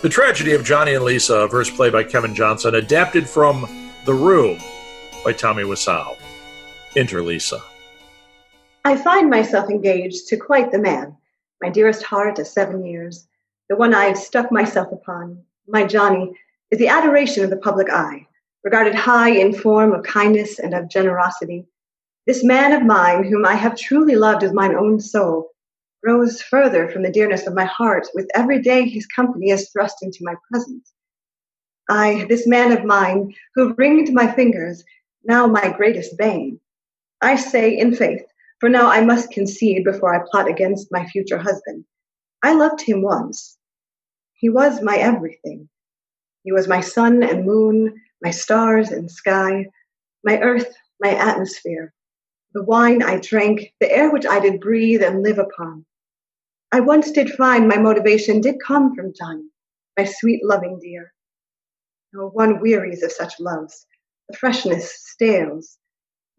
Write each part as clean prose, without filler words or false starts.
The Tragedy of Johnny and Lisa, a verse play by Kevin Johnson, adapted from The Room by Tommy Wiseau. Enter Lisa. I find myself engaged to quite the man, my dearest heart of 7 years, the one I've stuck myself upon. My Johnny is the adoration of the public eye, regarded high in form of kindness and of generosity. This man of mine, whom I have truly loved as mine own soul, grows further from the dearness of my heart with every day his company is thrust into my presence. I, this man of mine, who ringed my fingers, now my greatest bane. I say in faith, for now I must concede before I plot against my future husband. I loved him once. He was my everything. He was my sun and moon, my stars and sky, my earth, my atmosphere, the wine I drank, the air which I did breathe and live upon. I once did find my motivation did come from Johnny, my sweet loving dear. No one wearies of such loves. The freshness stales.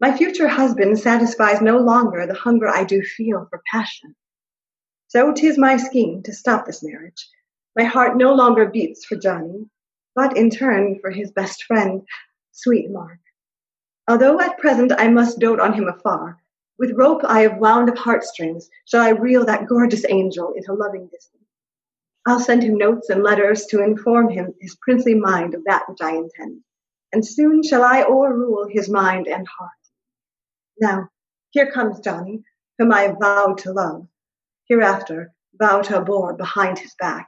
My future husband satisfies no longer the hunger I do feel for passion. So 'tis my scheme to stop this marriage. My heart no longer beats for Johnny, but in turn for his best friend, sweet Mark. Although at present I must dote on him afar, with rope I have wound of heartstrings, shall I reel that gorgeous angel into loving distance. I'll send him notes and letters to inform him his princely mind of that which I intend, and soon shall I o'errule his mind and heart. Now, here comes Johnny, whom I have vowed to love, hereafter vow to abhor behind his back.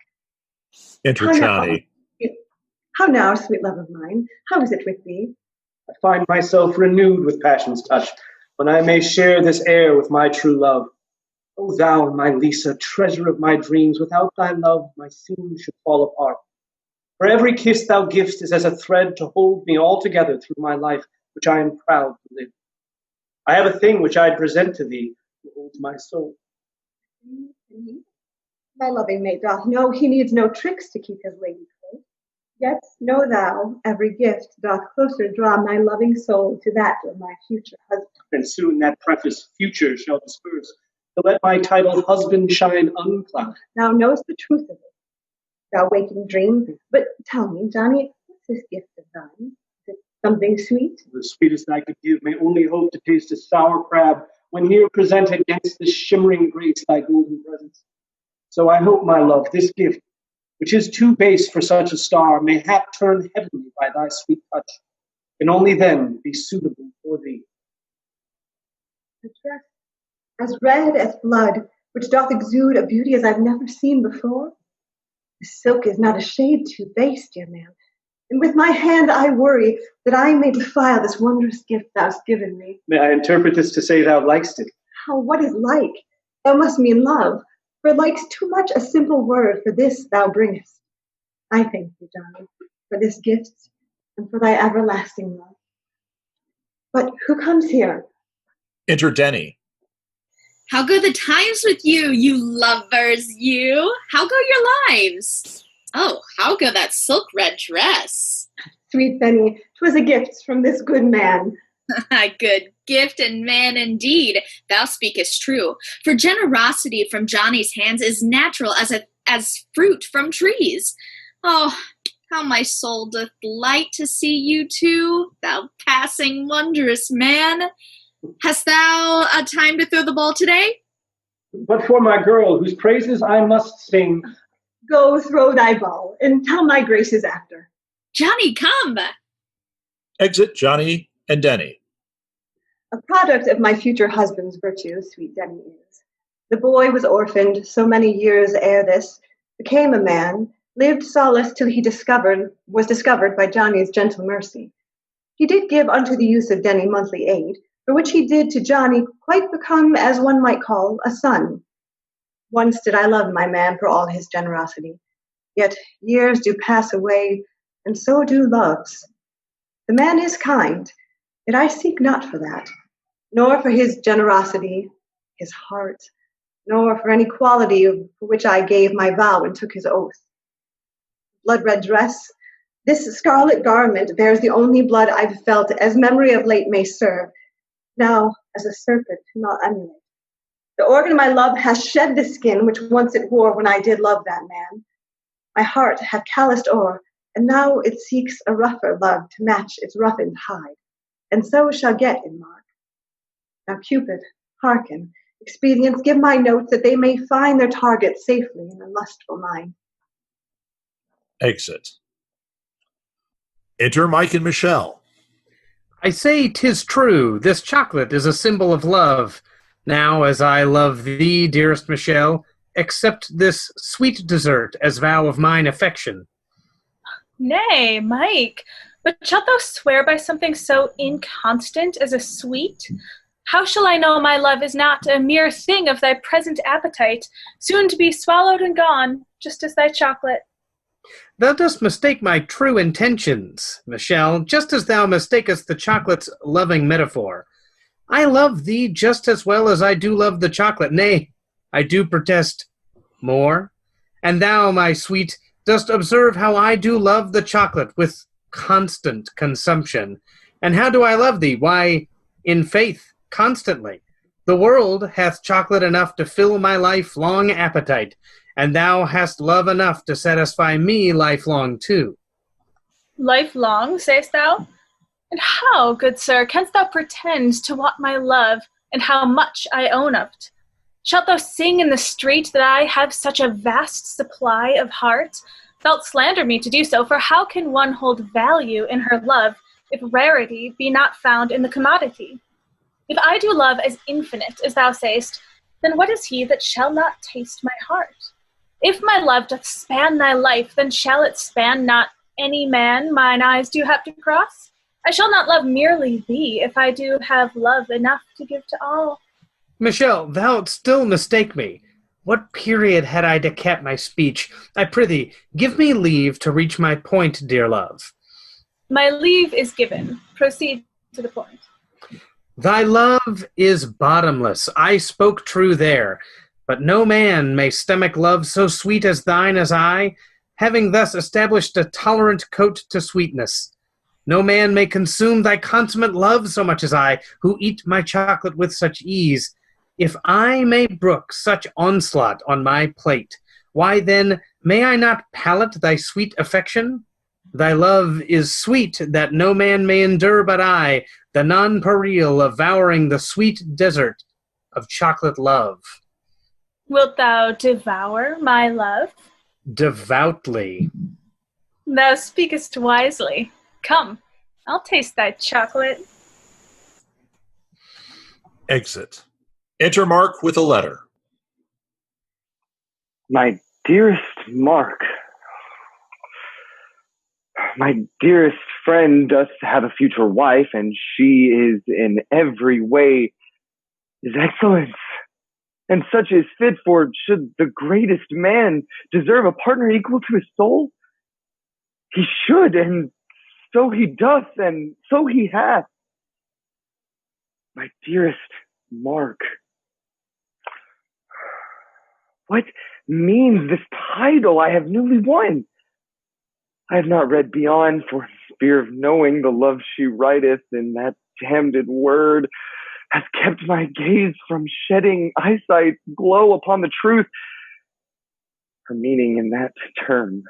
Enter Johnny. How now, sweet love of mine, how is it with thee? I find myself renewed with passion's touch, when I may share this air with my true love. O thou, my Lisa, treasure of my dreams, without thy love my scene should fall apart. For every kiss thou givest is as a thread to hold me all together through my life, which I am proud to live. I have a thing which I'd present to thee, who holds my soul. My loving mate doth know he needs no tricks to keep his lady close. Yet know thou, every gift doth closer draw my loving soul to that of my future husband. And soon that preface, future, shall disperse, to let my title husband shine unclouded. Thou knowest the truth of it, thou waking dream. But tell me, Johnny, what's this gift of thine? Is it something sweet? The sweetest I could give may only hope to taste a sour crab when here presented against this shimmering grace thy golden presence. So I hope, my love, this gift, which is too base for such a star, may hap turn heavenly by thy sweet touch, and only then be suitable for thee. A dress as red as blood, which doth exude a beauty as I've never seen before. The silk is not a shade too base, dear man, and with my hand I worry that I may defile this wondrous gift thou'st given me. May I interpret this to say thou likest it? How, what is like? Thou must mean love, for like's too much a simple word for this thou bringest. I thank thee, Johnny, for this gift and for thy everlasting love. But who comes here? Enter Denny. How go the times with you, you lovers, you? How go your lives? Oh, how go that silk red dress? Sweet Denny, 'twas a gift from this good man. Good gift and man indeed, thou speakest true. For generosity from Johnny's hands is natural as fruit from trees. Oh, how my soul doth light to see you two, thou passing wondrous man. Hast thou a time to throw the ball today? But for my girl, whose praises I must sing. Go throw thy ball, and tell my graces after. Johnny, come! Exit Johnny and Denny. A product of my future husband's virtue, sweet Denny is. The boy was orphaned so many years ere this, became a man, lived solaced till he was discovered by Johnny's gentle mercy. He did give unto the use of Denny monthly aid, for which he did to Johnny quite become, as one might call, a son. Once did I love my man for all his generosity, yet years do pass away, and so do loves. The man is kind, yet I seek not for that, nor for his generosity, his heart, nor for any quality for which I gave my vow and took his oath. Blood-red dress, this scarlet garment bears the only blood I've felt, as memory of late may serve, now as a serpent not emulate. The organ of my love has shed the skin which once it wore when I did love that man. My heart hath calloused o'er, and now it seeks a rougher love to match its roughened hide, and so shall get in Mark. Now, Cupid, hearken, expedients, give my notes that they may find their target safely in a lustful mind. Exit. Enter Mike and Michelle. I say 'tis true, this chocolate is a symbol of love. Now, as I love thee, dearest Michelle, accept this sweet dessert as vow of mine affection. Nay, Mike, but shalt thou swear by something so inconstant as a sweet? How shall I know my love is not a mere thing of thy present appetite, soon to be swallowed and gone, just as thy chocolate? Thou dost mistake my true intentions, Michelle, just as thou mistakest the chocolate's loving metaphor. I love thee just as well as I do love the chocolate, nay, I do protest more. And thou, my sweet, dost observe how I do love the chocolate with constant consumption. And how do I love thee? Why, in faith, constantly. The world hath chocolate enough to fill my lifelong appetite, and thou hast love enough to satisfy me lifelong too. Lifelong, say'st thou? And how, good sir, canst thou pretend to what my love, and how much I own of't? Shalt thou sing in the street that I have such a vast supply of heart? Thou'lt slander me to do so, for how can one hold value in her love if rarity be not found in the commodity? If I do love as infinite as thou say'st, then what is he that shall not taste my heart? If my love doth span thy life, then shall it span not any man mine eyes do have to cross? I shall not love merely thee, if I do have love enough to give to all. Michelle, thou'lt still mistake me. What period had I to cap my speech? I prithee, give me leave to reach my point, dear love. My leave is given. Proceed to the point. Thy love is bottomless. I spoke true there. But no man may stomach love so sweet as thine as I, having thus established a tolerant coat to sweetness. No man may consume thy consummate love so much as I, who eat my chocolate with such ease. If I may brook such onslaught on my plate, why then may I not palate thy sweet affection? Thy love is sweet that no man may endure but I, the nonpareil avouring the sweet desert of chocolate love. Wilt thou devour my love? Devoutly. Thou speakest wisely. Come, I'll taste thy chocolate. Exit. Enter Mark with a letter. My dearest Mark, my dearest friend doth have a future wife, and she is in every way his excellence. And such is fit, for should the greatest man deserve a partner equal to his soul? He should, and so he doth, and so he hath. My dearest Mark, what means this title I have newly won? I have not read beyond, for fear of knowing the love she writeth in that damned word has kept my gaze from shedding eyesight's glow upon the truth. Her meaning in that term.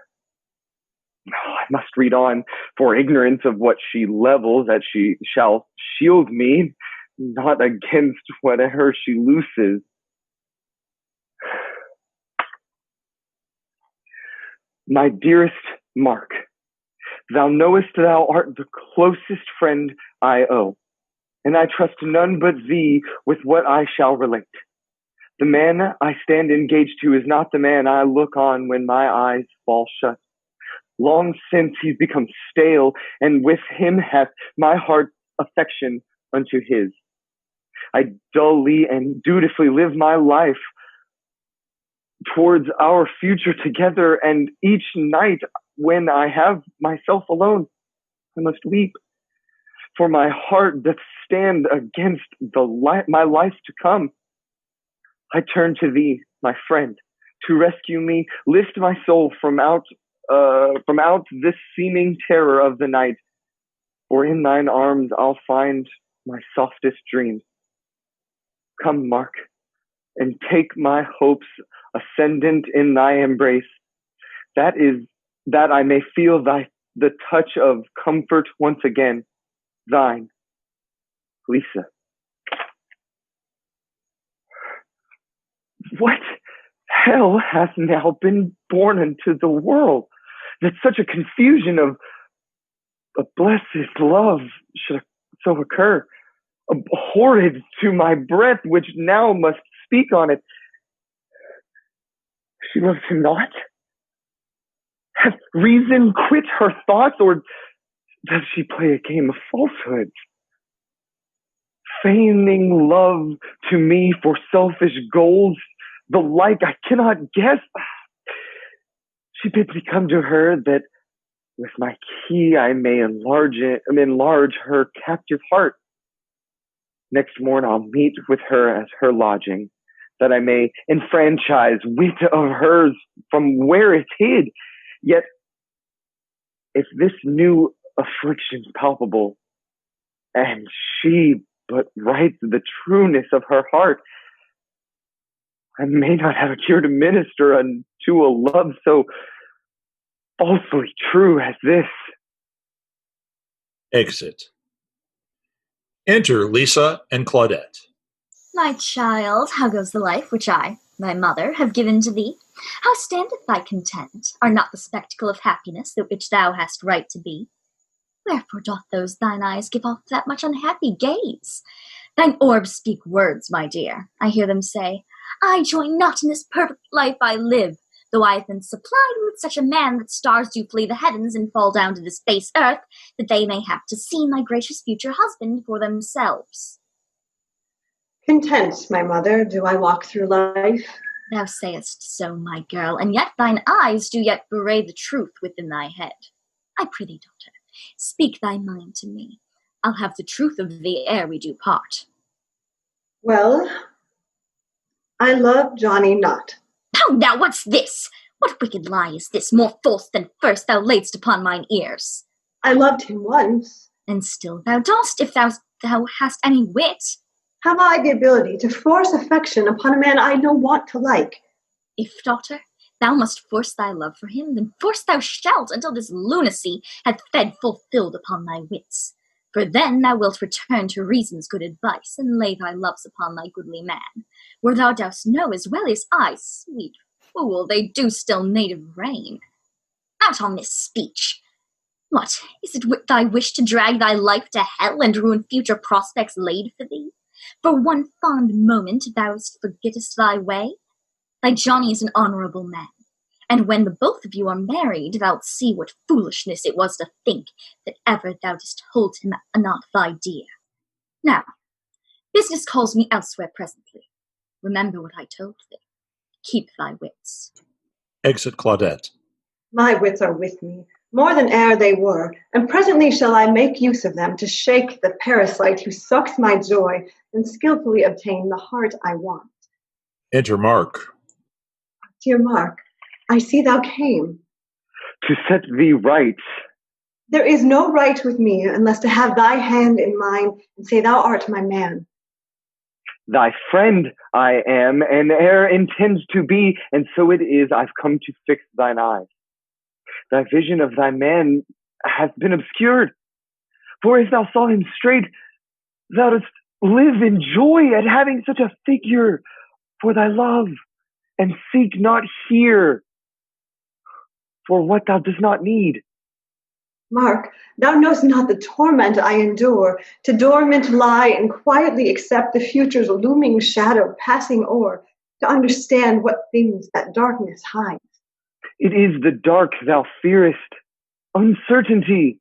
I must read on, for ignorance of what she levels, that she shall shield me, not against whatever she looses. My dearest Mark, thou knowest thou art the closest friend I owe, and I trust none but thee with what I shall relate. The man I stand engaged to is not the man I look on when my eyes fall shut. Long since he's become stale, and with him hath my heart's affection unto his. I dully and dutifully live my life towards our future together, and each night when I have myself alone, I must weep, for my heart doth stand against my life to come. I turn to thee, my friend, to rescue me, lift my soul from out this seeming terror of the night, for in thine arms I'll find my softest dreams. Come, Mark, and take my hopes ascendant in thy embrace. that I may feel the touch of comfort once again. Thine, Lisa. What hell hath now been born into the world, that such a confusion of a blessed love should so occur? Abhorred to my breath, which now must speak on it. She loves him not? Hath reason quit her thoughts, or does she play a game of falsehood? Feigning love to me for selfish goals, the like I cannot guess. She bids me come to her, that with my key I may enlarge her captive heart. Next morn I'll meet with her at her lodging, that I may enfranchise wit of hers from where it's hid. Yet, if this new affliction's palpable, and she but writes the trueness of her heart, I may not have a cure to minister unto a love so falsely true as this. Exit. Enter Lisa and Claudette. My child, how goes the life which I, thy mother, have given to thee? How standeth thy content? Are not the spectacle of happiness the which thou hast right to be? Wherefore doth those thine eyes give off that much unhappy gaze? Thine orbs speak words, my dear. I hear them say, I join not in this perfect life I live, though I have been supplied with such a man that stars do flee the heavens and fall down to this base earth, that they may have to see my gracious future husband for themselves. Content, my mother, do I walk through life. Thou sayest so, my girl, and yet thine eyes do yet bewray the truth within thy head. I prithee, daughter, speak thy mind to me. I'll have the truth of thee ere we do part. Well, I love Johnny not. How now, what's this? What wicked lie is this, more false than first thou laidst upon mine ears? I loved him once. And still thou dost, if thou hast any wit. Have I the ability to force affection upon a man I no want to like? If, daughter, thou must force thy love for him, then force thou shalt, until this lunacy hath fed fulfilled upon thy wits. For then thou wilt return to reason's good advice, and lay thy loves upon thy goodly man, where thou dost know as well as I, sweet fool, they do still native reign. Out on this speech! What, is it thy wish to drag thy life to hell, and ruin future prospects laid for thee? For one fond moment thou forgettest thy way? Thy Johnny is an honourable man, and when the both of you are married, thou'lt see what foolishness it was to think that ever thou didst hold him not thy dear. Now, business calls me elsewhere presently. Remember what I told thee. Keep thy wits. Exit Claudette. My wits are with me, more than e'er they were, and presently shall I make use of them to shake the parasite who sucks my joy, and skillfully obtain the heart I want. Enter Mark. Dear Mark, I see thou came. To set thee right. There is no right with me, unless to have thy hand in mine, and say thou art my man. Thy friend I am, and e'er intends to be, and so it is I've come to fix thine eyes. Thy vision of thy man hath been obscured, for if thou saw him straight, thou dost live in joy at having such a figure for thy love, and seek not here for what thou dost not need. Mark, thou knowest not the torment I endure, to dormant lie and quietly accept the future's looming shadow passing o'er, to understand what things that darkness hides. It is the dark thou fearest, uncertainty.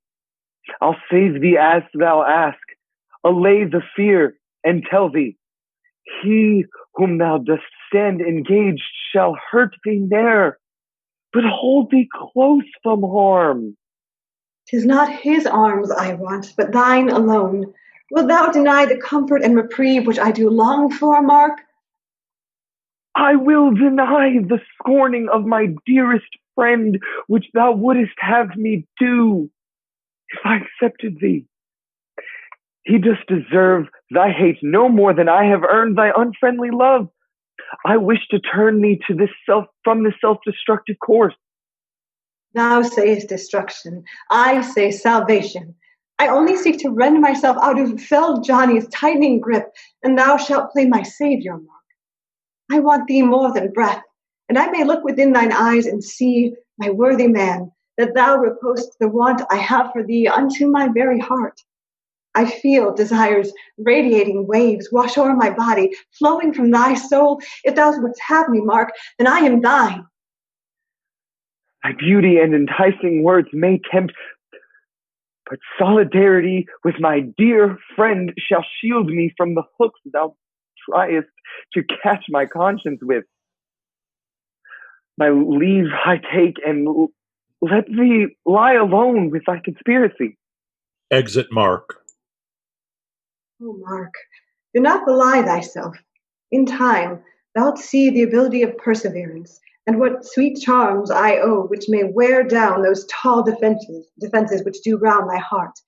I'll save thee as thou ask, allay the fear, and tell thee, he whom thou dost stand engaged shall hurt thee ne'er, but hold thee close from harm. 'Tis not his arms I want, but thine alone. Wilt thou deny the comfort and reprieve which I do long for, Mark? I will deny the scorning of my dearest friend, which thou wouldest have me do, if I accepted thee. He does deserve thy hate no more than I have earned thy unfriendly love. I wish to turn thee to from this self-destructive course. Thou sayest destruction, I say salvation. I only seek to rend myself out of fell Johnny's tightening grip, and thou shalt play my savior, Mark. I want thee more than breath, and I may look within thine eyes and see, my worthy man, that thou repostest the want I have for thee unto my very heart. I feel desires radiating waves wash o'er my body, flowing from thy soul. If thou wouldst have me, Mark, then I am thine. Thy beauty and enticing words may tempt, but solidarity with my dear friend shall shield me from the hooks thou triest to catch my conscience with. My leave I take, and let thee lie alone with thy conspiracy. Exit Mark. Oh, Mark, do not belie thyself. In time, thou'lt see the ability of perseverance, and what sweet charms I owe, which may wear down those tall defences which do round thy heart.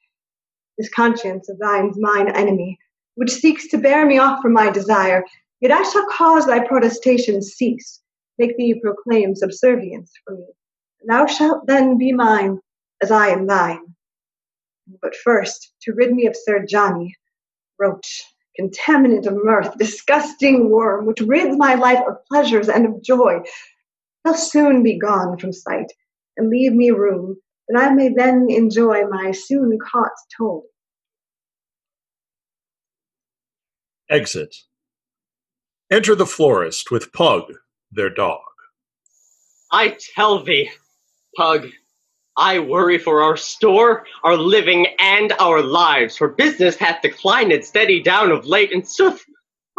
This conscience of thine's mine enemy, which seeks to bear me off from my desire, yet I shall cause thy protestations cease, make thee proclaim subservience for me, and thou shalt then be mine, as I am thine. But first, to rid me of Sir Johnny, roach, contaminant of mirth, disgusting worm, which rids my life of pleasures and of joy, shall soon be gone from sight, and leave me room, that I may then enjoy my soon caught toll. Exit. Enter the florist with Pug, their dog. I tell thee, Pug, I worry for our store, our living, and our lives, for business hath declined steady down of late, and sooth,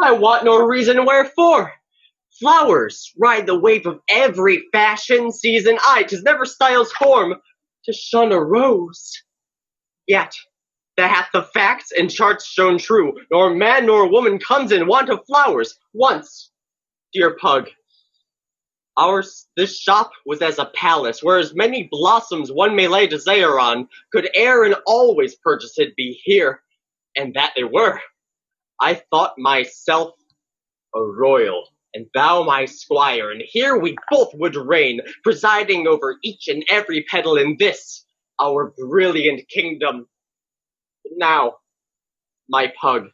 I wot no reason wherefore. Flowers ride the wave of every fashion, season, 'tis never style's form to shun a rose. Yet, that hath the facts and charts shown true, nor man nor woman comes in want of flowers. Once, dear Pug, this shop was as a palace, where as many blossoms one may lay desire on, could e'er and always purchased be here, and that they were. I thought myself a royal, and thou my squire, and here we both would reign, presiding over each and every petal in this, our brilliant kingdom. Now, my Pug,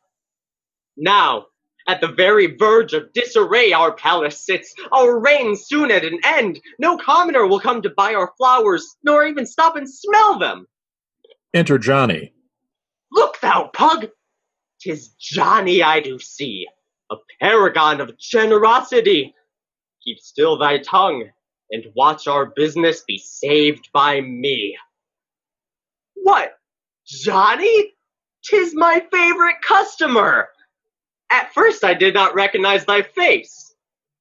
now, at the very verge of disarray our palace sits, our reign soon at an end. No commoner will come to buy our flowers, nor even stop and smell them. Enter Johnny. Look thou, Pug, 'tis Johnny I do see, a paragon of generosity. Keep still thy tongue, and watch our business be saved by me. What, Johnny? 'Tis my favorite customer. At first I did not recognize thy face.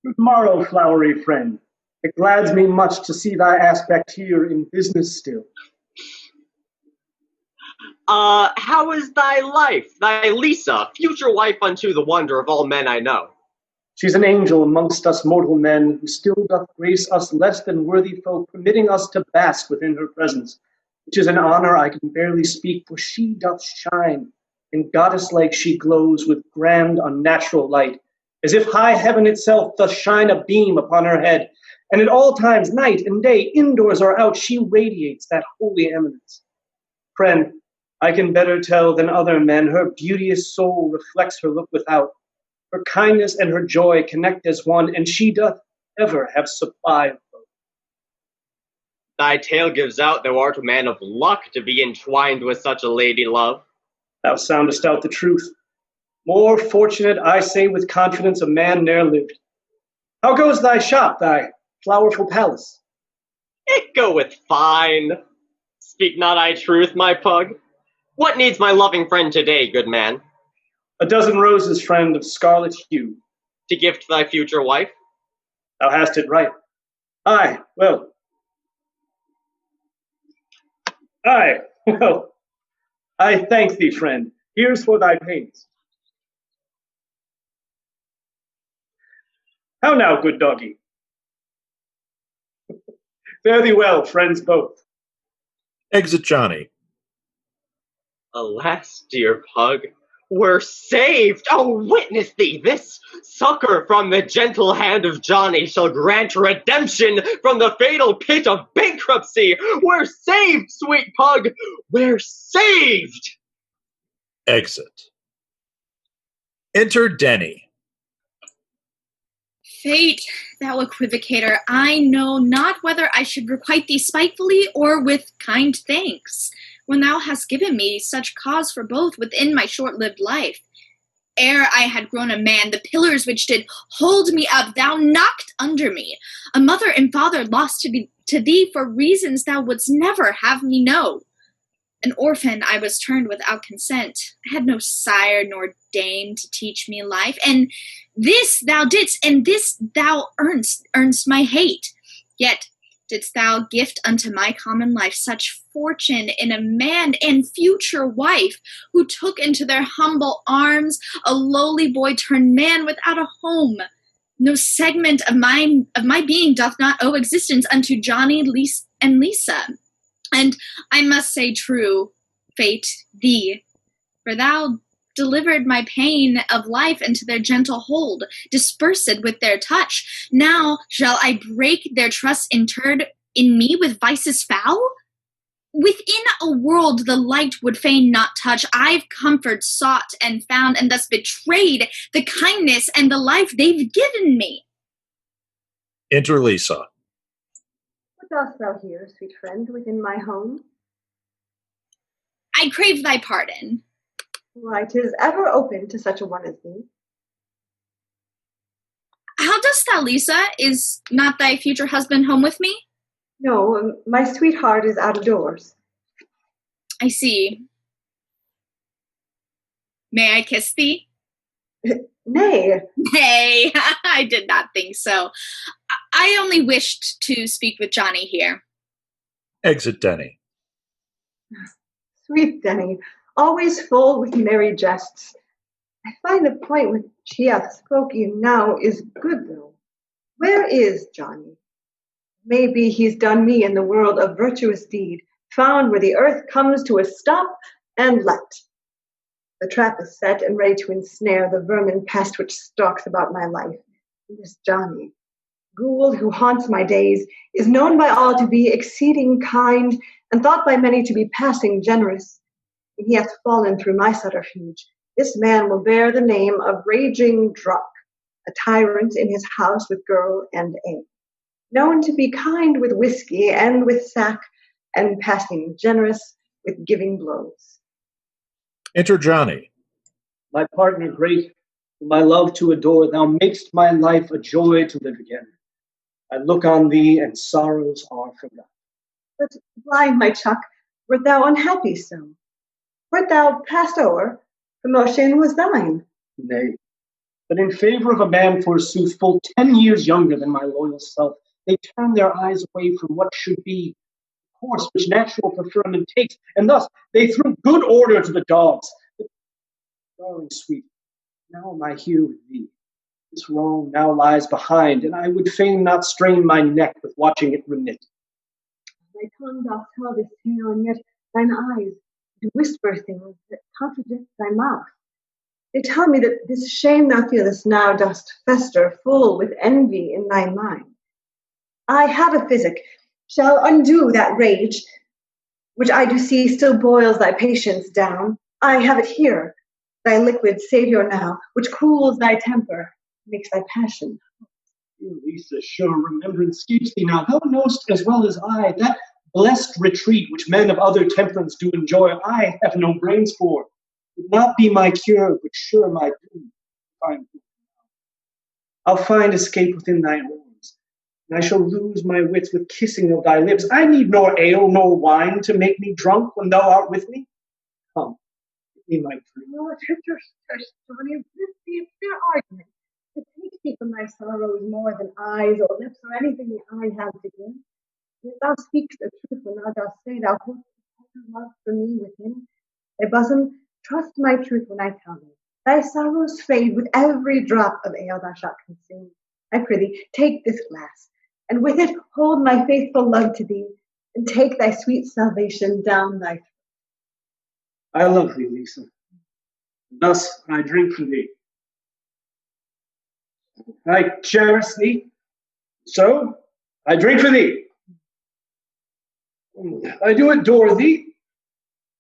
Good morrow, flowery friend. It glads me much to see thy aspect here in business still. How is thy life, thy Lisa, future wife unto the wonder of all men I know? She's an angel amongst us mortal men, who still doth grace us less than worthy folk, permitting us to bask within her presence, which is an honor I can barely speak, for she doth shine, and goddess-like she glows with grand unnatural light, as if high heaven itself doth shine a beam upon her head, and at all times, night and day, indoors or out, she radiates that holy eminence. Friend, I can better tell than other men, her beauteous soul reflects her look without. Her kindness and her joy connect as one, and she doth ever have supply of both. Thy tale gives out thou art a man of luck to be entwined with such a lady love. Thou soundest out the truth. More fortunate, I say with confidence, a man ne'er lived. How goes thy shop, thy flowerful palace? It goeth fine. Speak not I truth, my Pug? What needs my loving friend today, good man? A dozen roses, friend, of scarlet hue. To gift thy future wife? Thou hast it right. Aye, well. I thank thee, friend. Here's for thy pains. How now, good doggy? Fare thee well, friends both. Exit Johnny. Alas, dear Pug, we're saved. Oh, witness thee, this succor from the gentle hand of Johnny shall grant redemption from the fatal pit of bankruptcy. We're saved, sweet pug, we're saved. Exit. Enter Denny. Fate, thou equivocator, I know not whether I should requite thee spitefully or with kind thanks, when thou hast given me such cause for both within my short-lived life. Ere I had grown a man, the pillars which did hold me up thou knocked under me. A mother and father lost to thee for reasons thou wouldst never have me know. An orphan I was turned without consent. I had no sire nor dame to teach me life. And this thou didst, and this thou earnest my hate. Yet didst thou gift unto my common life such fortune in a man and future wife, who took into their humble arms a lowly boy turned man without a home. No segment of my being doth not owe existence unto Johnny, and Lisa. And I must say true, fate, thee, for thou delivered my pain of life into their gentle hold, dispersed with their touch. Now shall I break their trust interred in me with vices foul? Within a world the light would fain not touch, I've comfort sought and found, and thus betrayed the kindness and the life they've given me. Enter Lisa. What dost thou here, sweet friend, within my home? I crave thy pardon. Why, 'tis ever open to such a one as thee. How dost thou, Lisa? Is not thy future husband home with me? No, my sweetheart is out of doors. I see. May I kiss thee? Nay. Nay, I did not think so. I only wished to speak with Johnny here. Exit Denny. Sweet Denny, always full with merry jests. I find the point which he hath spoken now is good, though. Where is Johnny? Maybe he's done me in the world a virtuous deed, found where the earth comes to a stop and let. The trap is set and ready to ensnare the vermin pest which stalks about my life. And this Johnny, ghoul who haunts my days, is known by all to be exceeding kind, and thought by many to be passing generous. When he hath fallen through my subterfuge, this man will bear the name of raging drunk, a tyrant in his house with girl and aim, known to be kind with whiskey and with sack, and passing generous with giving blows. Enter Johnny. My partner great, whom I love to adore, thou makest my life a joy to live again. I look on thee, and sorrows are forgotten. But why, my Chuck, wert thou unhappy so? Wert thou passed o'er? Promotion was thine. Nay, but in favor of a man, forsooth, full 10 years younger than my loyal self, they turn their eyes away from what should be the course which natural preferment takes, and thus they threw good order to the dogs. But, darling sweet, now am I here with thee. This wrong now lies behind, and I would fain not strain my neck with watching it remit. Thy tongue doth tell this tale, and yet thine eyes do whisper things that contradict thy mouth. They tell me that this shame thou feelest now dost fester full with envy in thy mind. I have a physic, shall undo that rage, which I do see still boils thy patience down. I have it here, thy liquid savior now, which cools thy temper, makes thy passion. Dear Lisa, sure remembrance escapes thee now. Thou knowest as well as I, that blessed retreat which men of other temperance do enjoy, I have no brains for. Would not be my cure, but sure my doom. I'll find escape within thy arms, and I shall lose my wits with kissing of thy lips. I need nor ale nor wine to make me drunk when thou art with me. Come, give me my drink. Oh, Johnny, this be a fair argument. To take thee from thy sorrows more than eyes or lips or anything I have to give. Yet thou speakst the truth when thou dost say thou holdest love for me within thy bosom. Trust my truth when I tell thee. Thy sorrows fade with every drop of ale thou shalt consume. I prithee, take this glass, and with it hold my faithful love to thee, and take thy sweet salvation down thy throat. I love thee, Lisa. Thus I drink for thee. I cherish thee, so I drink for thee. I do adore thee,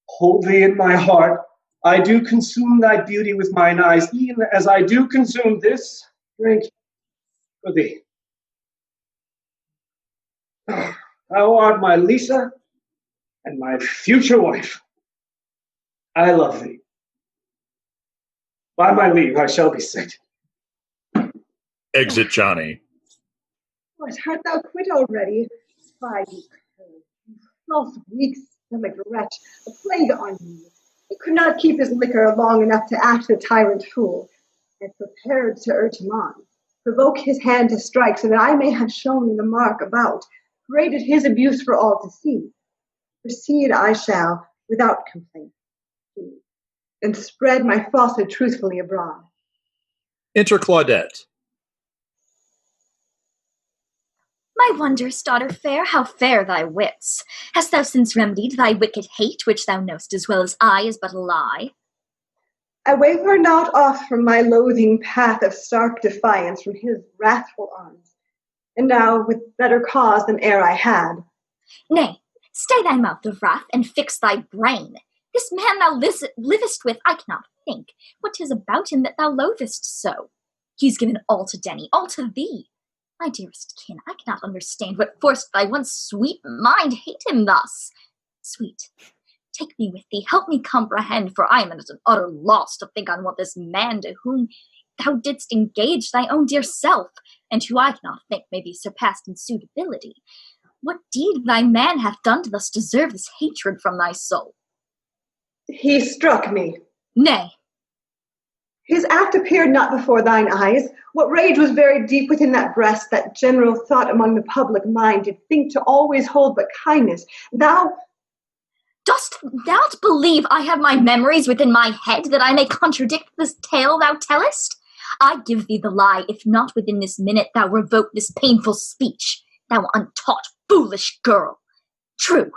hold thee in my heart. I do consume thy beauty with mine eyes, even as I do consume this drink for thee. Thou art my Lisa and my future wife. I love thee. By my leave, I shall be sick. Exit Johnny. What, art thou quit already? Fie, you false, weak-stomached wretch, a plague on you. He could not keep his liquor long enough to act the tyrant fool, and prepared to urge him on, provoke his hand to strike, so that I may have shown the mark about, paraded his abuse for all to see. Proceed I shall, without complaint, and spread my falsehood truthfully abroad. Enter Claudette. My wondrous daughter fair, how fair thy wits! Hast thou since remedied thy wicked hate, which thou know'st as well as I is but a lie? I waver not off from my loathing path of stark defiance from his wrathful arms, and now with better cause than e'er I had. Nay, stay thy mouth of wrath, and fix thy brain. This man thou livest with, I cannot think what 'tis about him that thou loathest so. He's given all to Denny, all to thee. My dearest kin, I cannot understand what forced thy once sweet mind hate him thus. Sweet, take me with thee, help me comprehend, for I am at an utter loss to think on what this man to whom thou didst engage thy own dear self, and who I cannot think may be surpassed in suitability. What deed thy man hath done to thus deserve this hatred from thy soul? He struck me. Nay. His act appeared not before thine eyes. What rage was buried deep within that breast, that general thought among the public mind did think to always hold but kindness. Dost thou believe I have my memories within my head, that I may contradict this tale thou tellest? I give thee the lie, if not within this minute thou revoke this painful speech, thou untaught, foolish girl. True,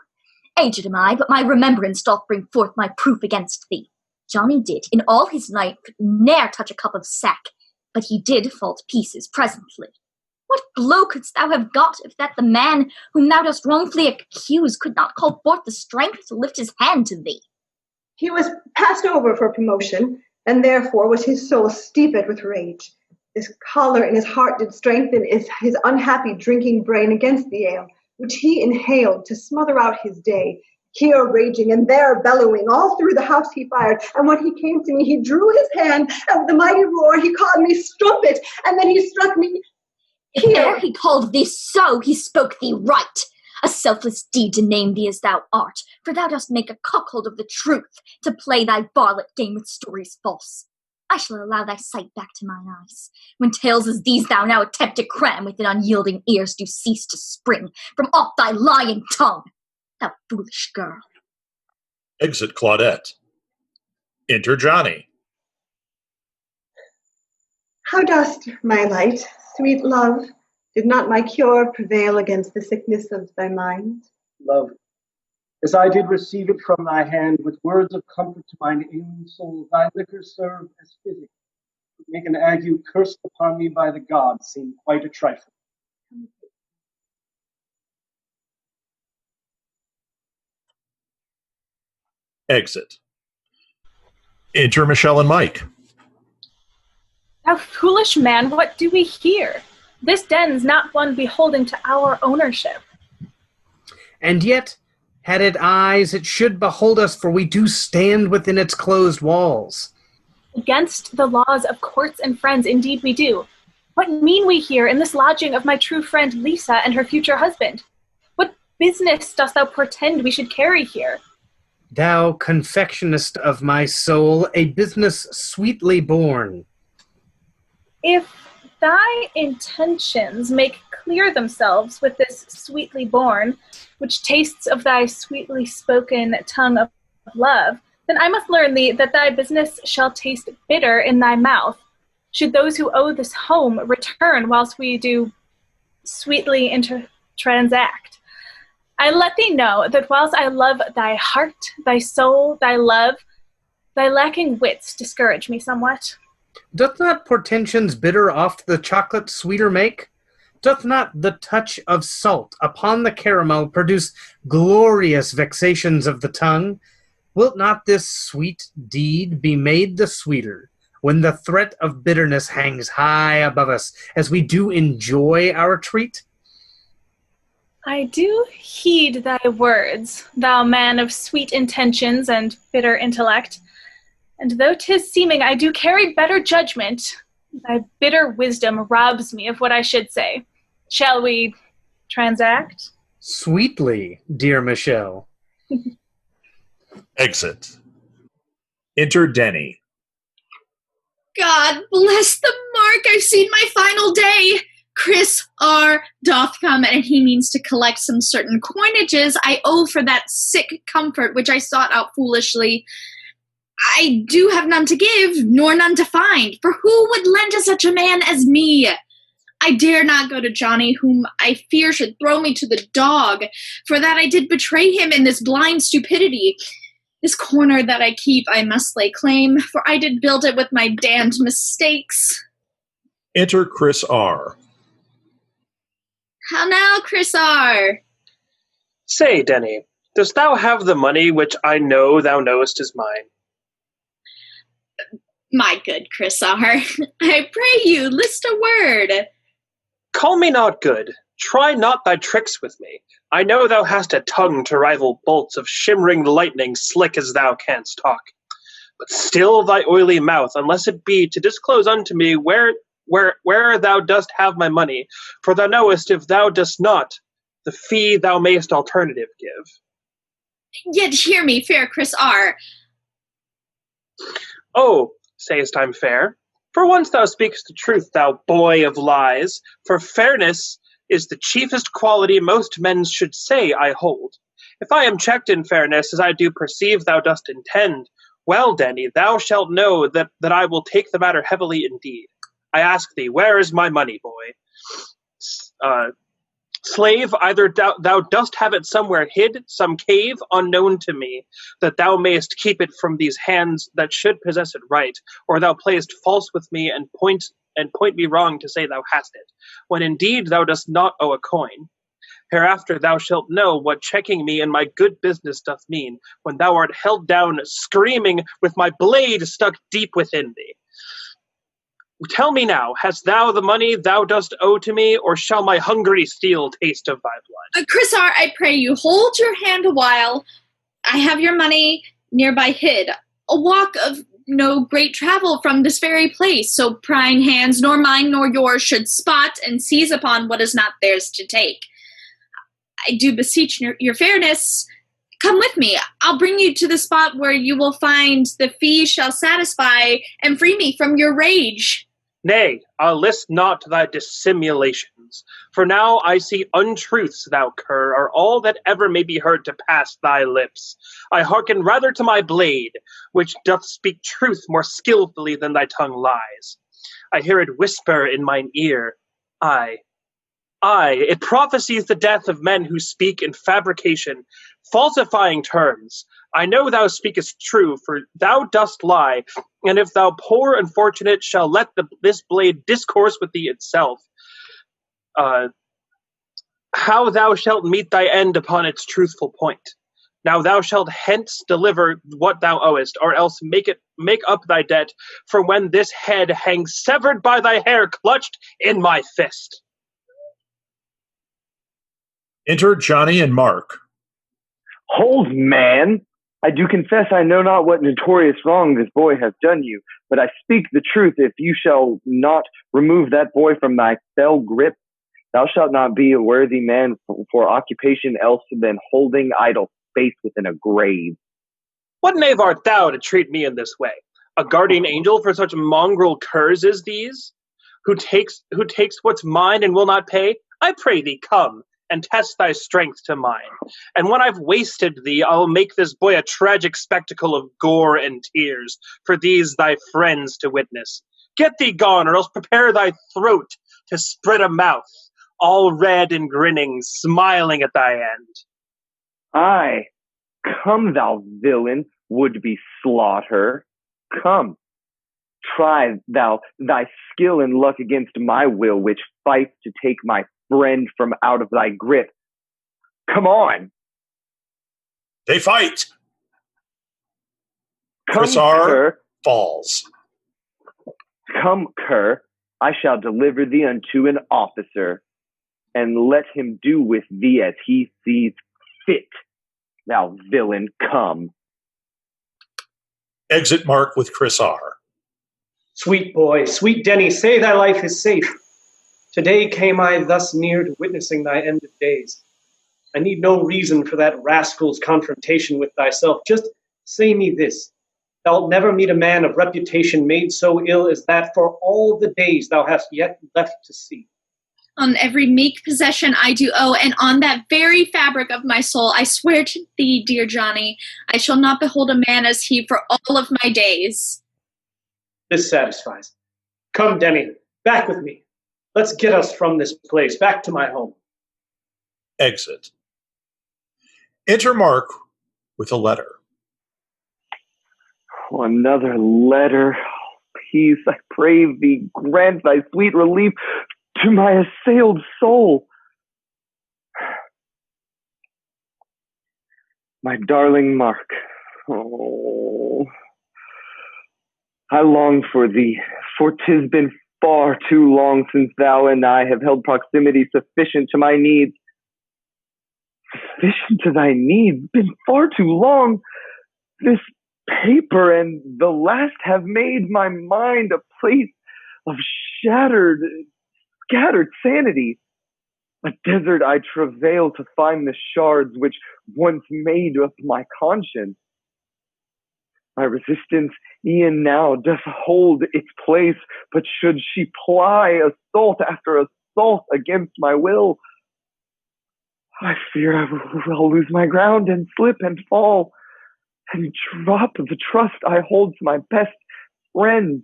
aged am I, but my remembrance doth bring forth my proof against thee. Johnny did, in all his life, ne'er touch a cup of sack, but he did fall to pieces presently. What blow couldst thou have got if that the man whom thou dost wrongfully accuse could not call forth the strength to lift his hand to thee? He was passed over for promotion, and therefore was his soul steeped with rage. This choler in his heart did strengthen his unhappy drinking brain against the ale, which he inhaled to smother out his day. Here raging and there bellowing, all through the house he fired, and when he came to me, he drew his hand, and with a mighty roar he called me strumpet, and then he struck me here. Ere he called thee so, he spoke thee right. A selfless deed to name thee as thou art, for thou dost make a cuckold of the truth, to play thy varlet game with stories false. I shall allow thy sight back to mine eyes, when tales as these thou now attempt to cram within unyielding ears do cease to spring from off thy lying tongue. Thou foolish girl. Exit Claudette. Enter Johnny. How dost, my light, sweet love? Did not my cure prevail against the sickness of thy mind? Love, as I did receive it from thy hand, with words of comfort to mine ailing soul, thy liquor served as physic. To make an ague cursed upon me by the gods seem quite a trifle. Exit. Enter Michelle and Mike. Thou foolish man, what do we hear? This den's not one beholding to our ownership. And yet, had it eyes, it should behold us, for we do stand within its closed walls. Against the laws of courts and friends, indeed we do. What mean we here in this lodging of my true friend Lisa and her future husband? What business dost thou pretend we should carry here? Thou confectionist of my soul, a business sweetly born. If thy intentions make clear themselves with this sweetly born, which tastes of thy sweetly spoken tongue of love, then I must learn thee that thy business shall taste bitter in thy mouth, should those who owe this home return whilst we do sweetly transact. I let thee know that whilst I love thy heart, thy soul, thy love, Thy lacking wits discourage me somewhat. Doth not portentions bitter oft the chocolate sweeter make? Doth not the touch of salt upon the caramel produce glorious vexations of the tongue? Wilt not this sweet deed be made the sweeter when the threat of bitterness hangs high above us as we do enjoy our treat? I do heed thy words, thou man of sweet intentions and bitter intellect. And though 'tis seeming I do carry better judgment, thy bitter wisdom robs me of what I should say. Shall we transact? Sweetly, dear Michelle. Exit. Enter Denny. God bless the mark. I've seen my final day. Chris R. doth come, and he means to collect some certain coinages I owe for that sick comfort which I sought out foolishly. I do have none to give, nor none to find, for who would lend to such a man as me? I dare not go to Johnny, whom I fear should throw me to the dog, for that I did betray him in this blind stupidity. This corner that I keep I must lay claim, for I did build it with my damned mistakes. Enter Chris R. How now, Chris R.? Say, Denny, dost thou have the money which I know thou knowest is mine? My good Chris R., I pray you, list a word. Call me not good. Try not thy tricks with me. I know thou hast a tongue to rival bolts of shimmering lightning slick as thou canst talk. But still thy oily mouth, unless it be to disclose unto me where thou dost have my money, for thou knowest if thou dost not, the fee thou mayst alternative give. Yet hear me, fair Chris R. Oh, sayest I'm fair? For once thou speakest the truth, thou boy of lies, for fairness is the chiefest quality most men should say I hold. If I am checked in fairness, as I do perceive thou dost intend, well, Denny, thou shalt know that I will take the matter heavily indeed. I ask thee, where is my money, boy? Slave, either thou dost have it somewhere hid, some cave unknown to me, that thou mayest keep it from these hands that should possess it right, or thou playest false with me and point me wrong to say thou hast it, when indeed thou dost not owe a coin. Hereafter thou shalt know what checking me in my good business doth mean, when thou art held down screaming with my blade stuck deep within thee. Tell me now, hast thou the money thou dost owe to me, or shall my hungry steel taste of thy blood? Chris R., I pray you, hold your hand a while. I have your money nearby hid. A walk of no great travel from this very place, so prying hands, nor mine nor yours, should spot and seize upon what is not theirs to take. I do beseech your fairness, come with me. I'll bring you to the spot where you will find the fee shall satisfy and free me from your rage. Nay, I'll list not to thy dissimulations, for now I see untruths, thou cur, are all that ever may be heard to pass thy lips. I hearken rather to my blade, which doth speak truth more skillfully than thy tongue lies. I hear it whisper in mine ear, Aye, it prophesies the death of men who speak in fabrication, falsifying terms. I know thou speakest true, for thou dost lie, and if thou poor unfortunate shall let this blade discourse with thee itself, how thou shalt meet thy end upon its truthful point. Now thou shalt hence deliver what thou owest, or else make up thy debt, for when this head hangs severed by thy hair clutched in my fist. Enter Johnny and Mark. Hold, man! I do confess I know not what notorious wrong this boy has done you, but I speak the truth if you shall not remove that boy from thy fell grip. Thou shalt not be a worthy man for occupation else than holding idle space within a grave. What knave art thou to treat me in this way? A guardian angel for such mongrel curs as these? Who takes what's mine and will not pay? I pray thee, come and test thy strength to mine. And when I've wasted thee, I'll make this boy a tragic spectacle of gore and tears for these thy friends to witness. Get thee gone, or else prepare thy throat to spread a mouth, all red and grinning, smiling at thy end. Aye, come thou villain, would-be slaughter. Come, try thou thy skill and luck against my will, which fights to take my friend from out of thy grip. Come on. They fight. Come, Chrisar cur. falls. Come, cur. I shall deliver thee unto an officer, and let him do with thee as he sees fit. Thou villain, come. Exit Mark with Chrisar. Sweet boy, sweet Denny, say thy life is safe. Today came I thus near to witnessing thy end of days. I need no reason for that rascal's confrontation with thyself. Just say me this. Thou'lt never meet a man of reputation made so ill as that for all the days thou hast yet left to see. On every meek possession I do owe, and on that very fabric of my soul, I swear to thee, dear Johnny, I shall not behold a man as he for all of my days. This satisfies. Come, Denny, back with me. Let's get us from this place, back to my home. Exit. Enter Mark with a letter. Oh, another letter. Peace, I pray thee, grant thy sweet relief to my assailed soul. My darling Mark, oh, I long for thee, for 'tis been far too long since thou and I have held proximity sufficient to my needs. Sufficient to thy needs? Been far too long. This paper and the last have made my mind a place of scattered sanity. A desert I travail to find the shards which once made up my conscience. My resistance e'en now doth hold its place, but should she ply assault after assault against my will, I fear I'll lose my ground and slip and fall and drop the trust I hold to my best friend.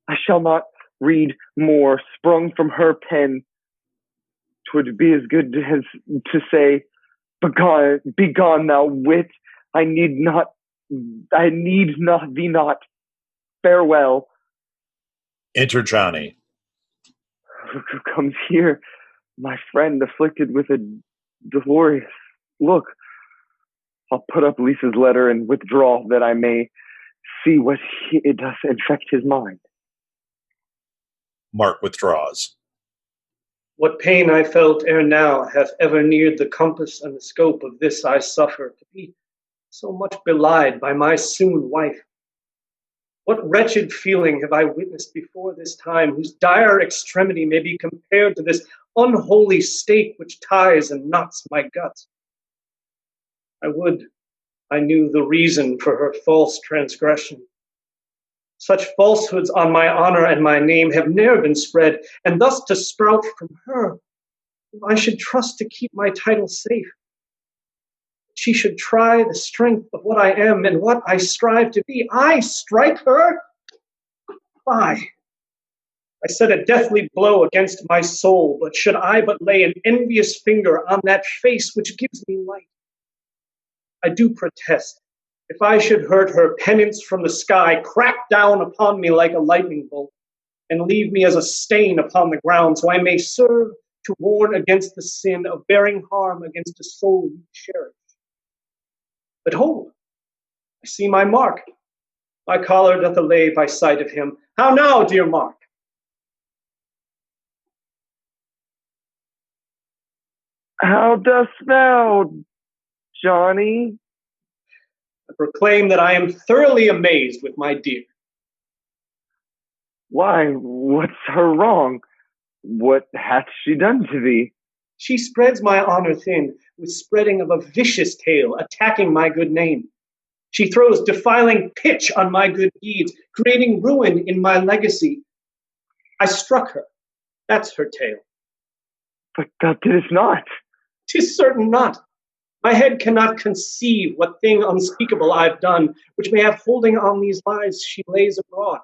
I shall not read more sprung from her pen. 'Twould be as good as to say, begone thou wit, I need not thee not. Farewell. Enter Johnny. Who comes here? My friend afflicted with a dolorous look. I'll put up Lisa's letter and withdraw that I may see what it does infect his mind. Mark withdraws. What pain I felt ere now hath ever neared the compass and the scope of this I suffer, to be so much belied by my soon wife. What wretched feeling have I witnessed before this time, whose dire extremity may be compared to this unholy stake which ties and knots my guts? I would I knew the reason for her false transgression. Such falsehoods on my honor and my name have ne'er been spread, and thus to sprout from her, whom I should trust to keep my title safe. She should try the strength of what I am and what I strive to be. I strike her? Fie! I set a deathly blow against my soul, but should I but lay an envious finger on that face which gives me light, I do protest, if I should hurt her, penance from the sky crack down upon me like a lightning bolt, and leave me as a stain upon the ground, so I may serve to warn against the sin of bearing harm against a soul you cherish. But hold, I see my Mark. My collar doth allay by sight of him. How now, dear Mark? How dost thou, Johnny? I proclaim that I am thoroughly amazed with my dear. Why, what's her wrong? What hath she done to thee? She spreads my honor thin with spreading of a vicious tale, attacking my good name. She throws defiling pitch on my good deeds, creating ruin in my legacy. I struck her. That's her tale. But thou didst not. 'Tis certain not. My head cannot conceive what thing unspeakable I've done, which may have holding on these lies she lays abroad.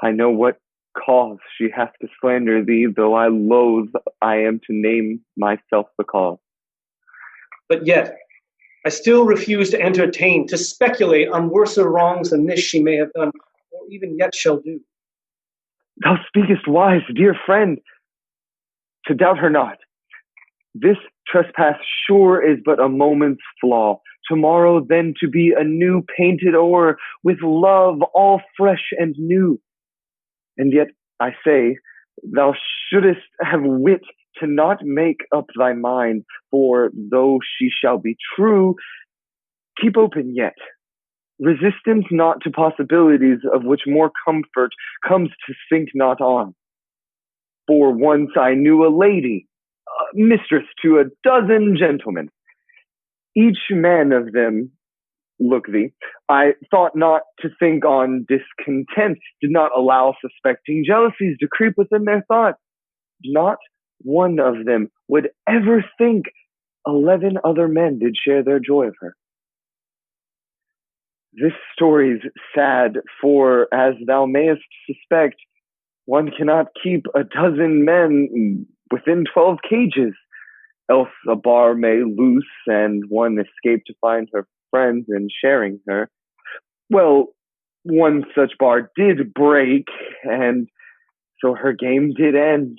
I know what cause she hath to slander thee, though I loathe I am to name myself the cause. But yet, I still refuse to entertain, to speculate on worser wrongs than this she may have done, or even yet shall do. Thou speakest wise, dear friend. To doubt her not. This trespass sure is but a moment's flaw. Tomorrow then to be anew painted o'er with love all fresh and new. And yet, I say, thou shouldest have wit to not make up thy mind, for though she shall be true, keep open yet. Resistance not to possibilities of which more comfort comes to think not on. For once I knew a lady, mistress to a dozen gentlemen. Each man of them, look thee, I thought not to think on discontent, did not allow suspecting jealousies to creep within their thought. Not one of them would ever think 11 other men did share their joy of her. This story's sad, for, as thou mayest suspect, one cannot keep a dozen men within 12 cages, else a bar may loose and one escape to find her friends and sharing her. Well, one such bar did break, and so her game did end.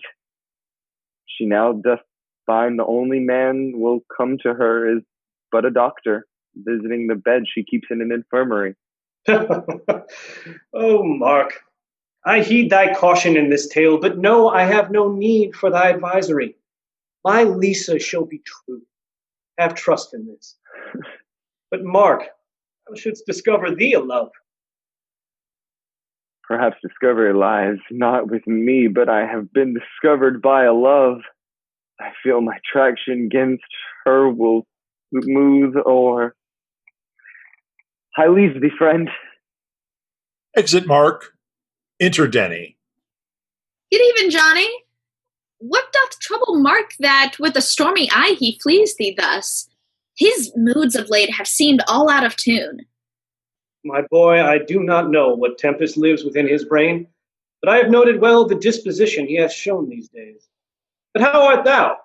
She now doth find the only man will come to her is but a doctor, visiting the bed she keeps in an infirmary. Oh, Mark, I heed thy caution in this tale, but know I have no need for thy advisory. My Lisa shall be true. Have trust in this. But Mark, thou shouldst discover thee a love. Perhaps discovery lies not with me, but I have been discovered by a love. I feel my traction against her will smooth o'er. I leave thee, friend. Exit Mark. Enter Denny. Good even, Johnny. What doth trouble Mark that with a stormy eye he flees thee thus? His moods of late have seemed all out of tune. My boy, I do not know what tempest lives within his brain, but I have noted well the disposition he hath shown these days. But how art thou?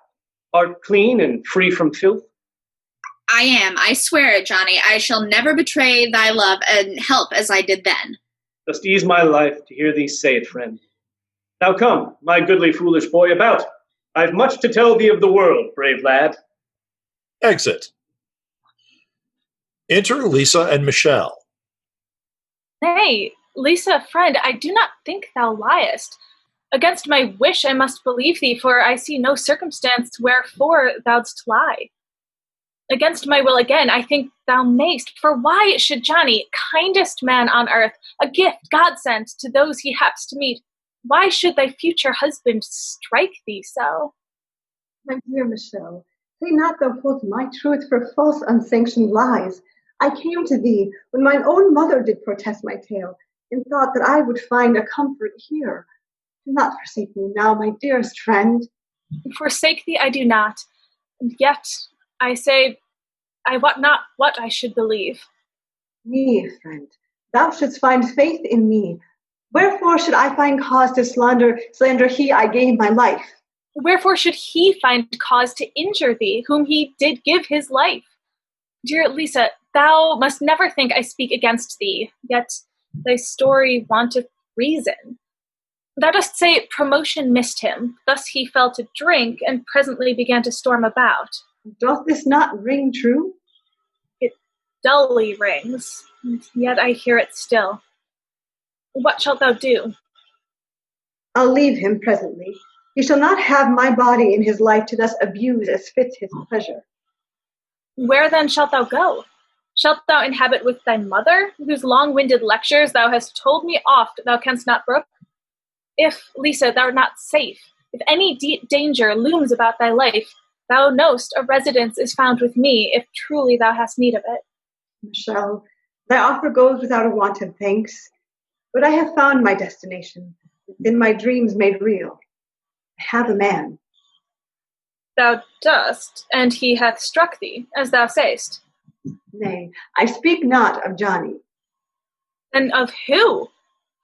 Art clean and free from filth? I am, I swear it, Johnny. I shall never betray thy love and help as I did then. Dost ease my life to hear thee say it, friend. Now come, my goodly foolish boy, about. I've much to tell thee of the world, brave lad. Exit. Enter Lisa and Michelle. Nay, Lisa, friend, I do not think thou liest. Against my wish I must believe thee, for I see no circumstance wherefore thou'dst lie. Against my will again, I think thou mayst, for why should Johnny, kindest man on earth, a gift God sent to those he haps to meet, why should thy future husband strike thee so? My dear Michelle, say not thou hold my truth for false unsanctioned lies. I came to thee when mine own mother did protest my tale, and thought that I would find a comfort here. Do not forsake me now, my dearest friend. Forsake thee I do not, and yet I say I wot not what I should believe. Me, friend, thou shouldst find faith in me. Wherefore should I find cause to slander he I gave my life? Wherefore should he find cause to injure thee, whom he did give his life? Dear Lisa, thou must never think I speak against thee, yet thy story wanteth reason. Thou dost say promotion missed him, thus he fell to drink, and presently began to storm about. Doth this not ring true? It dully rings, and yet I hear it still. What shalt thou do? I'll leave him presently. He shall not have my body in his life to thus abuse as fits his pleasure. Where then shalt thou go? Shalt thou inhabit with thy mother, whose long-winded lectures thou hast told me oft thou canst not brook? If, Lisa, thou art not safe, if any danger looms about thy life, thou knowst a residence is found with me, if truly thou hast need of it. Michelle, thy offer goes without a want of thanks, but I have found my destination, within my dreams made real. I have a man. Thou dost, and he hath struck thee, as thou sayst. Nay, I speak not of Johnny. Then of who?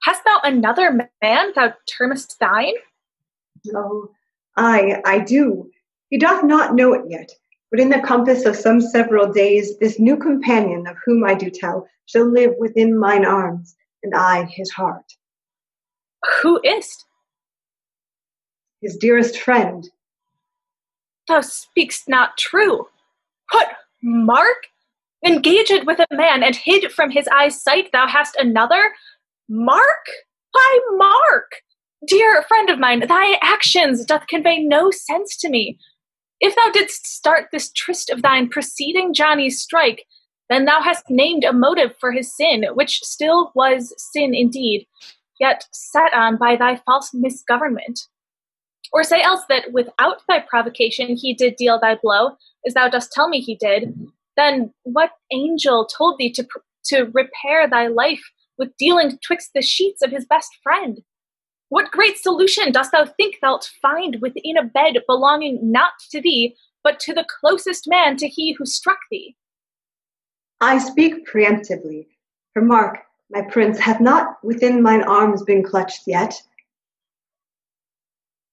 Hast thou another man thou termest thine? Oh, I do. He doth not know it yet, Within the compass of some several days, this new companion of whom I do tell shall live within mine arms, and I his heart. Who is't? His dearest friend. Thou speak'st not true. What, Mark? Engaged with a man, and hid from his eyes' sight thou hast another? Mark? Why, Mark? Dear friend of mine, thy actions doth convey no sense to me. If thou didst start this tryst of thine preceding Johnny's strike, then thou hast named a motive for his sin, which still was sin indeed, yet sat on by thy false misgovernment. Or say else that without thy provocation he did deal thy blow, as thou dost tell me he did. Then what angel told thee to repair thy life with dealing twixt the sheets of his best friend? What great solution dost thou think thou'lt find within a bed belonging not to thee, but to the closest man to he who struck thee? I speak preemptively, for Mark, my prince, hath not within mine arms been clutched yet.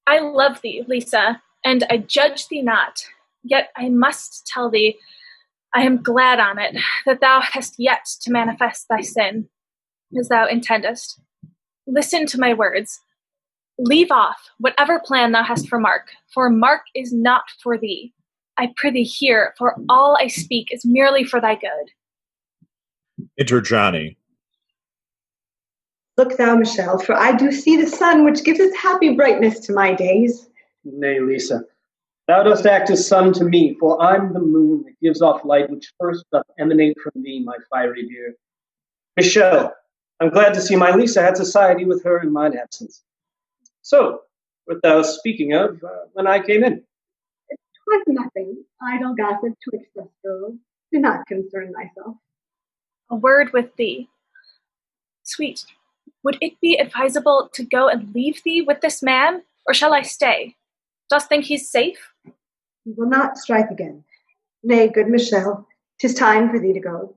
I love thee, Lisa, and I judge thee not. Yet I must tell thee, I am glad on it, that thou hast yet to manifest thy sin, as thou intendest. Listen to my words. Leave off whatever plan thou hast for Mark is not for thee. I prithee hear, for all I speak is merely for thy good. Enter Johnny. Look thou, Michelle, for I do see the sun which gives its happy brightness to my days. Nay, Lisa, thou dost act as sun to me, for I'm the moon that gives off light which first doth emanate from thee, my fiery dear. Michelle, I'm glad to see my Lisa had society with her in mine absence. So, what thou speaking of when I came in? It was nothing, idle gossip twixt us girls. Do not concern thyself. A word with thee. Sweet, would it be advisable to go and leave thee with this man, or shall I stay? Dost think he's safe? He will not strike again. Nay, good Michelle, 'tis time for thee to go.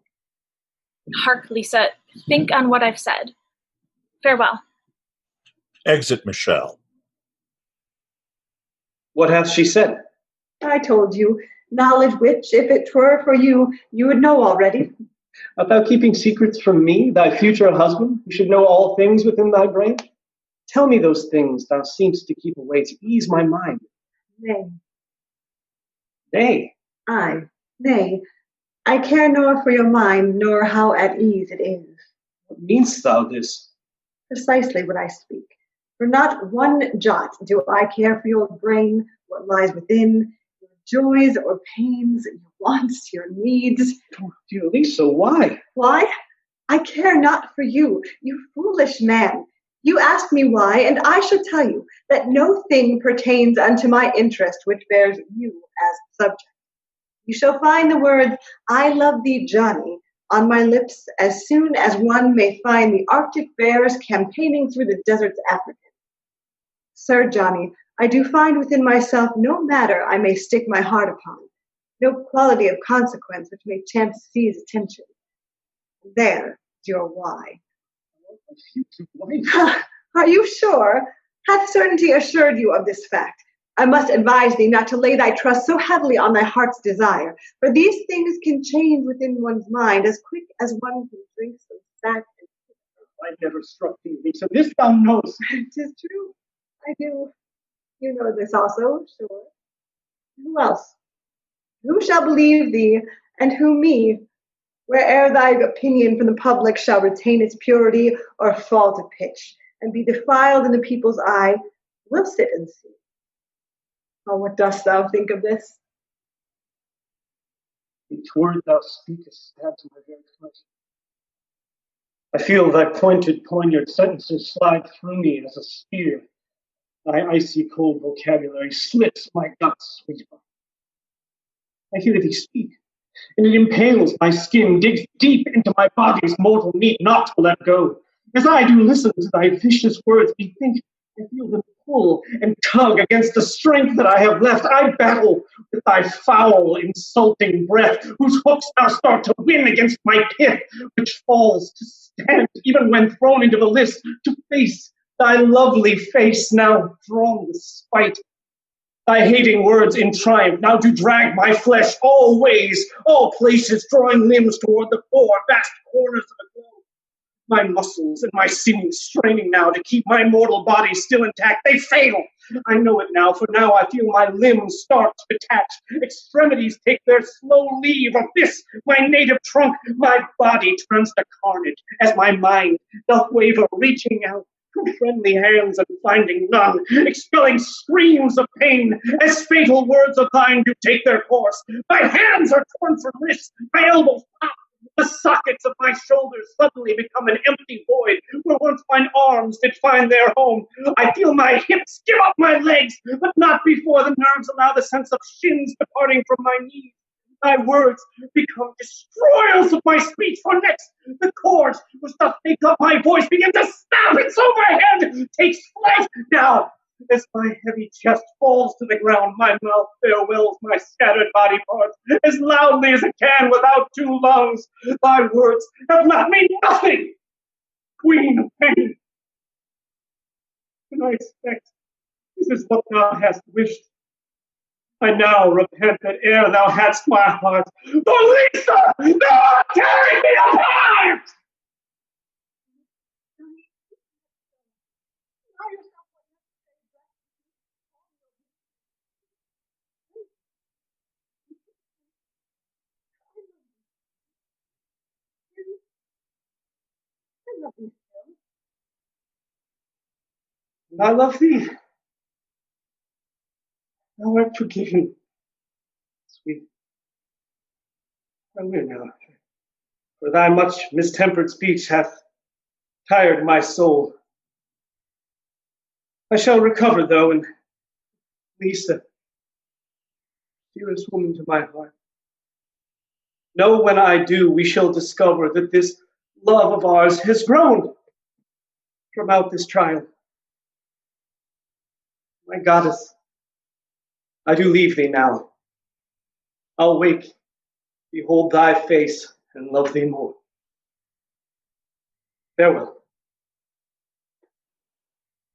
Hark, Lisa, think on what I've said. Farewell. Exit Michelle. What hath she said? I told you, knowledge which, if it were for you, you would know already. Art thou keeping secrets from me, thy future husband, who should know all things within thy brain? Tell me those things thou seemst to keep away to ease my mind. Nay. Nay. Aye, nay. I care nor for your mind, nor how at ease it is. What meanst thou this? Precisely what I speak. For not one jot do I care for your brain, what lies within, your joys or pains, your wants, your needs. Oh, dear Lisa, why? Why? I care not for you, you foolish man. You ask me why, and I shall tell you that no thing pertains unto my interest which bears you as subject. You shall find the words, I love thee, Johnny, on my lips as soon as one may find the Arctic bears campaigning through the deserts African. Sir Johnny, I do find within myself no matter I may stick my heart upon, no quality of consequence which may chance to seize attention. There's your why. Are you sure? Hath certainty assured you of this fact? I must advise thee not to lay thy trust so heavily on thy heart's desire, for these things can change within one's mind as quick as one can drink some sack. I never struck thee, Lisa. This thou knowest. 'Tis true. I do. You know this also, sure. Who else? Who shall believe thee, and who me? Where'er thy opinion from the public shall retain its purity or fall to pitch, and be defiled in the people's eye, we'll sit and see. Oh, what dost thou think of this? Each word thou speakest stabs my very flesh. I feel thy pointed, poignard sentences slide through me as a spear. Thy icy cold vocabulary slits my guts, sweetheart. I hear thee speak, and it impales my skin, digs deep into my body's mortal meat, not to let go. As I do listen to thy vicious words, methinks I feel them pull and tug against the strength that I have left. I battle with thy foul, insulting breath, whose hooks now start to win against my pith, which falls to stand even when thrown into the list, to face thy lovely face now drawn with spite. Thy hating words in triumph now do drag my flesh all ways, all places, drawing limbs toward the four vast corners of the globe. My muscles and my sinews straining now to keep my mortal body still intact, they fail. I know it now, for now I feel my limbs start to detach. Extremities take their slow leave of this, my native trunk. My body turns to carnage as my mind doth waver, reaching out to friendly hands and finding none, expelling screams of pain as fatal words of thine do take their course. My hands are torn from wrists, my elbows pop. The sockets of my shoulders suddenly become an empty void where once mine arms did find their home. I feel my hips give up my legs, but not before the nerves allow the sense of shins departing from my knees. Thy words become destroyers of my speech, for next the chords which doth make up my voice begin to snap, and so my head takes flight. Now, as my heavy chest falls to the ground, my mouth farewells my scattered body parts as loudly as it can without two lungs. Thy words have left me nothing, queen of pain. And I expect this is what thou hast wished. I now repent that ere thou hadst my heart, the Lisa, thou art tearing me apart! And I love thee. Thou art forgiven, sweet. I will now, for thy much mistempered speech hath tired my soul. I shall recover, though, and Lisa, dearest woman to my heart, know when I do, we shall discover that this love of ours has grown from out this trial. My goddess, I do leave thee now. I'll wake, behold thy face, and love thee more. Farewell.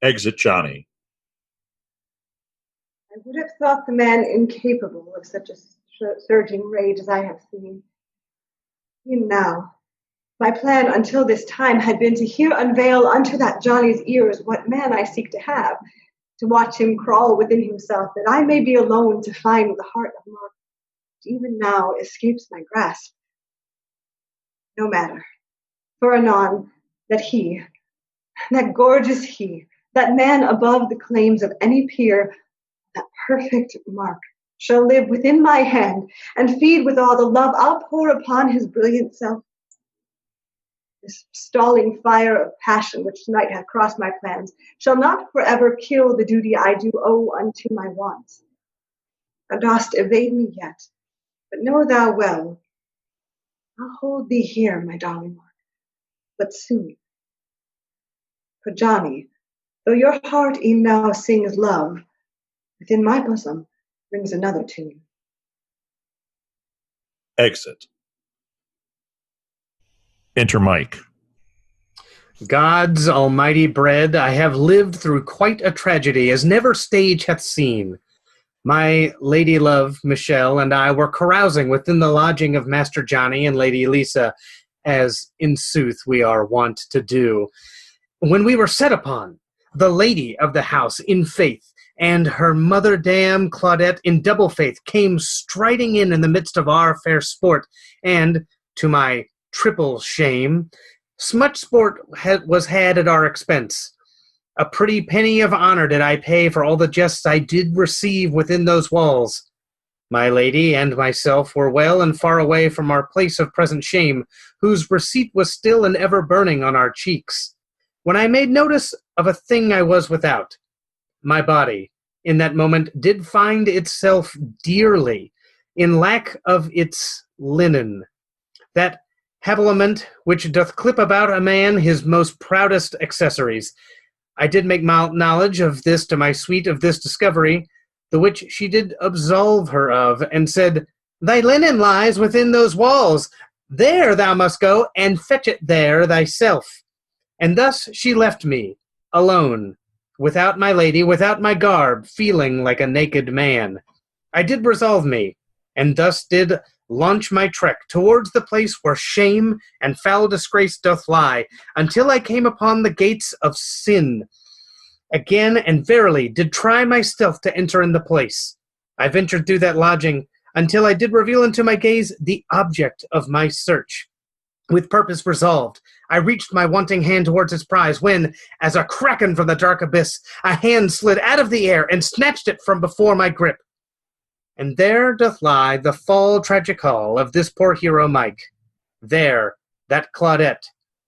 Exit Johnny. I would have thought the man incapable of such a surging rage as I have seen. Even now, my plan until this time had been to hear unveil unto that Johnny's ears what man I seek to have, to watch him crawl within himself, that I may be alone to find the heart of Mark, which even now escapes my grasp. No matter, for anon, that he, that gorgeous he, that man above the claims of any peer, that perfect Mark, shall live within my hand, and feed with all the love I'll pour upon his brilliant self. This stalling fire of passion which tonight hath crossed my plans shall not forever kill the duty I do owe unto my wants. Thou dost evade me yet, but know thou well, I'll hold thee here, my darling Mark, but soon. For Johnny, though your heart e'en now sings love, within my bosom rings another tune. Exit. Enter Mike. God's almighty bread, I have lived through quite a tragedy, as never stage hath seen. My lady love, Michelle, and I were carousing within the lodging of Master Johnny and Lady Lisa, as in sooth we are wont to do, when we were set upon, the lady of the house in faith, and her mother dam Claudette in double faith, came striding in the midst of our fair sport, and, to my triple shame, much sport was had at our expense. A pretty penny of honor did I pay for all the jests I did receive within those walls. My lady and myself were well and far away from our place of present shame, whose receipt was still and ever burning on our cheeks, when I made notice of a thing I was without. My body, in that moment, did find itself dearly in lack of its linen, that habiliment which doth clip about a man his most proudest accessories. I did make knowledge of this to my sweet of this discovery, the which she did absolve her of, and said, Thy linen lies within those walls. There thou must go, and fetch it there thyself. And thus she left me, alone, without my lady, without my garb, feeling like a naked man. I did resolve me, and thus did launch my trek towards the place where shame and foul disgrace doth lie, until I came upon the gates of sin. Again, and verily, did try my stealth to enter in the place. I ventured through that lodging, until I did reveal unto my gaze the object of my search. With purpose resolved, I reached my wanting hand towards its prize, when, as a kraken from the dark abyss, a hand slid out of the air and snatched it from before my grip. And there doth lie the fall tragical of this poor hero Mike. There, that Claudette,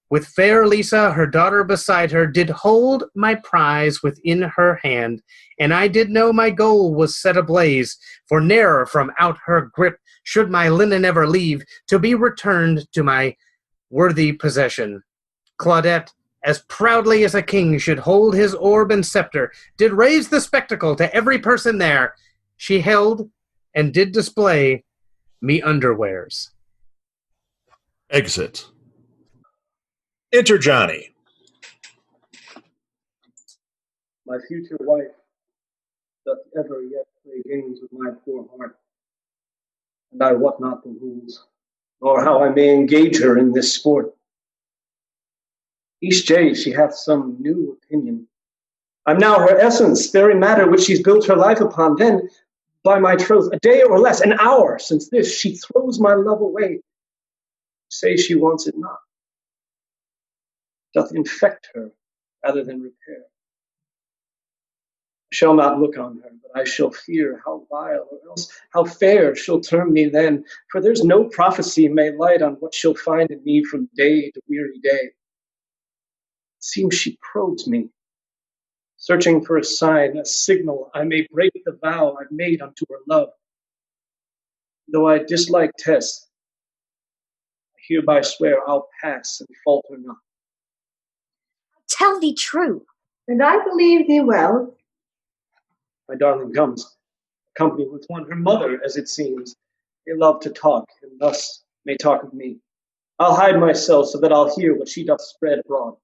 with fair Lisa, her daughter beside her, did hold my prize within her hand, and I did know my goal was set ablaze, for ne'er from out her grip should my linen ever leave, to be returned to my worthy possession. Claudette, as proudly as a king should hold his orb and scepter, did raise the spectacle to every person there. She held and did display me underwears. Exit. Enter Johnny. My future wife doth ever yet play games with my poor heart, and I wot not the rules, nor how I may engage her in this sport. Each day she hath some new opinion. I'm now her essence, very matter which she's built her life upon. Then, by my troth, a day or less, an hour since this, she throws my love away, say she wants it not, doth infect her rather than repair. I shall not look on her, but I shall fear how vile or else how fair she'll term me then, for there's no prophecy may light on what she'll find in me from day to weary day. It seems she probes me, searching for a sign, a signal I may break the vow I've made unto her love. Though I dislike Tess, I hereby swear I'll pass and falter not. Tell thee true. And I believe thee well. My darling comes, accompanied with one, her mother, as it seems. They love to talk, and thus may talk of me. I'll hide myself so that I'll hear what she doth spread abroad.